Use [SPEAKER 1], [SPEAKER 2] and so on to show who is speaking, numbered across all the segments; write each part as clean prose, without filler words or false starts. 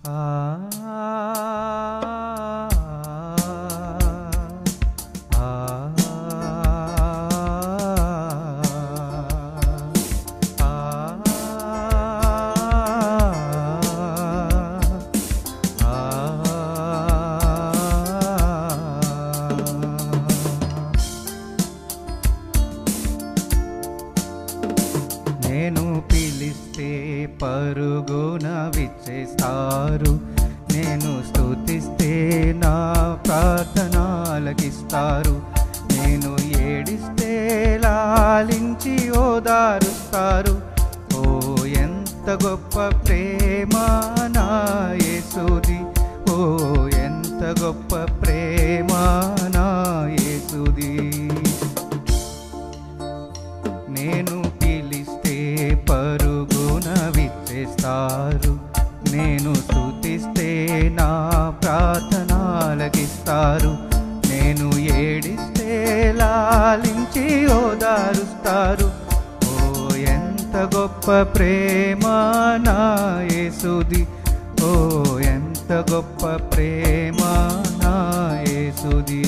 [SPEAKER 1] నేను పిలిస్తే పరుగున విచ్చేస్తారు, నేను స్తుతిస్తే నా ప్రార్థన ఆలకిస్తారు, నేను ఏడిస్తే లాలించి ఓదారుస్తారు. ఓ ఎంత గొప్ప ప్రేమ నా యేసుది, ఓ ఎంత గొప్ప ప్రేమ నా యేసుది. నేను పరుగున విచ్చేస్తారు, నేను స్తుతిస్తే నా ప్రార్థన ఆలకిస్తారు, నేను ఏడిస్తే లాలించి ఓదారుస్తారు. ఓ ఎంత గొప్ప ప్రేమ నా యేసుది, ఓ ఎంత గొప్ప ప్రేమ నా యేసుది.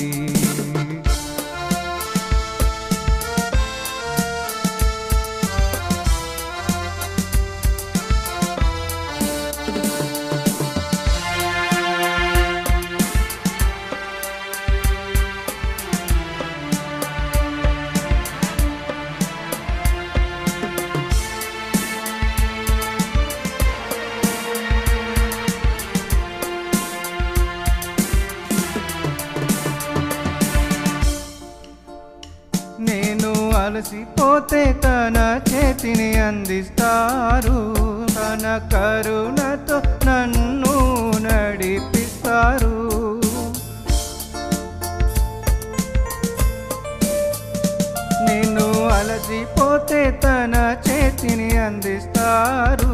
[SPEAKER 1] నేను అలసిపోతే తన చేతిని అందిస్తారు, తన కరుణతో నన్ను నడిపిస్తారు. నేను అలసిపోతే తన చేతిని అందిస్తారు,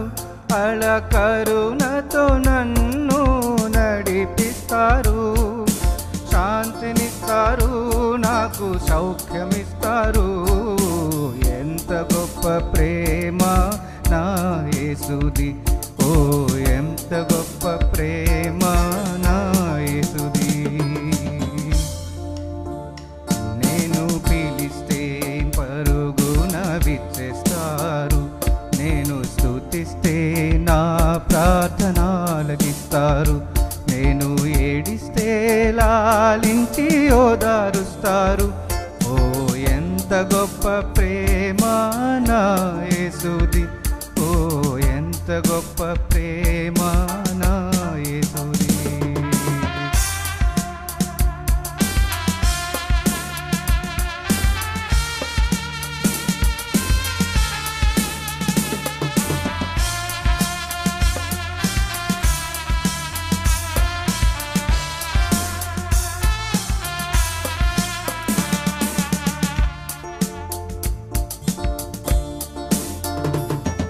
[SPEAKER 1] అలా కరుణతో నన్ను నడిపిస్తారు. శాంతినిస్తారు, నాకు సౌఖ్యమిస్తారు. ఎంత గొప్ప ప్రేమ నా యేసుది, ఓ ఎంత గొప్ప ప్రేమ నా యేసుది. నేను పిలిస్తే పరుగున విచ్చేస్తారు, నేను స్తుతిస్తే నా ప్రార్థన ఆలకిస్తారు, నేను ఏడిస్తే లాలించి ఓదారుస్తారు. ఓ ఎంత గొప్ప ప్రేమ నా యేసుది, ఓ ఎంత గొప్ప ప్రేమ నా యేసుది.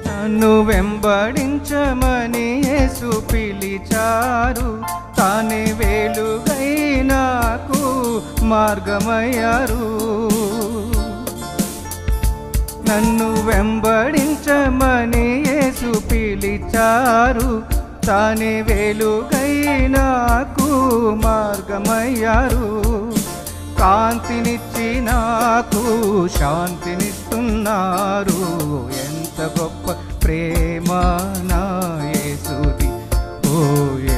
[SPEAKER 1] నన్ను వెంబడించమని యేసు పిలిచారు, తానే వెలుగై నాకు మార్గమయ్యారు. నన్ను వెంబడించమని యేసు పిలిచారు, తానే వెలుగై నాకు మార్గమయ్యారు. కాంతినిచ్చి నాకు శాంతినిస్తున్నారు. ఎంత గొప్ప ప్రేమ నా యేసుది, ఓ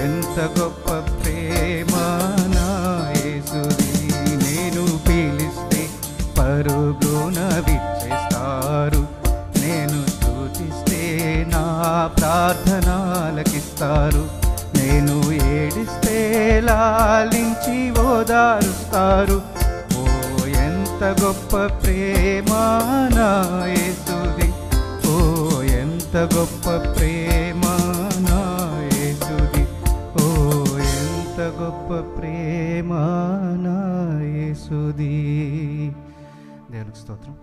[SPEAKER 1] ఎంత గొప్ప ప్రేమ నా యేసుది. నేను పిలిస్తే పరుగున విచ్చేస్తారు, నేను స్తుతిస్తే నా ప్రార్థన ఆలకిస్తారు, నేను ఏడిస్తే లాలించి ఓదారుస్తారు. ఓ ఎంత గొప్ప ప్రేమ నా యేసుది, ఓ ఎంత గొప్ప ప్రేమ నా యేసుది, ఓ ఎంత గొప్ప ప్రేమ నా యేసుది. దేవునికి స్తోత్రం.